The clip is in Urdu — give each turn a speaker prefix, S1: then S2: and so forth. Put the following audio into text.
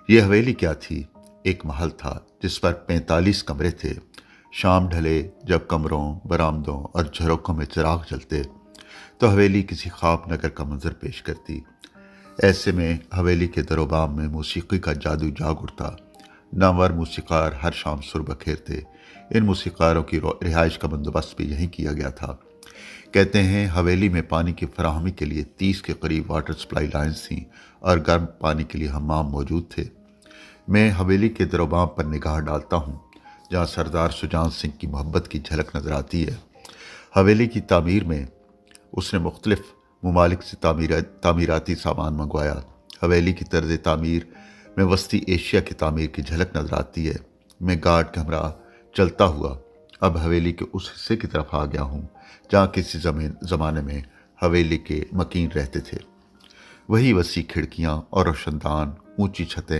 S1: یہ حویلی کیا تھی؟ ایک محل تھا جس پر 45 کمرے تھے۔ شام ڈھلے جب کمروں، برآمدوں اور جھروکوں میں چراغ جلتے تو حویلی کسی خواب نگر کا منظر پیش کرتی۔ ایسے میں حویلی کے در و بام میں موسیقی کا جادو جاگ اٹھتا۔ نامور موسیقار ہر شام سر بکھیرتے۔ ان موسیقاروں کی رہائش کا بندوبست بھی یہیں کیا گیا تھا۔ کہتے ہیں حویلی میں پانی کی فراہمی کے لیے 30 کے قریب واٹر سپلائی لائنز تھیں اور گرم پانی کے لیے حمام موجود تھے۔ میں حویلی کے در و بام پر نگاہ ڈالتا ہوں جہاں سردار سجان سنگھ کی محبت کی جھلک نظر آتی ہے۔ حویلی کی تعمیر میں اس نے مختلف ممالک سے تعمیراتی سامان منگوایا۔ حویلی کی طرز تعمیر میں وسطی ایشیا کی تعمیر کی جھلک نظر آتی ہے۔ میں گارڈ کے ہمراہ چلتا ہوا اب حویلی کے اس حصے کی طرف آ گیا ہوں جہاں کسی زمانے میں حویلی کے مکین رہتے تھے۔ وہی وسیع کھڑکیاں اور روشن دان، اونچی چھتیں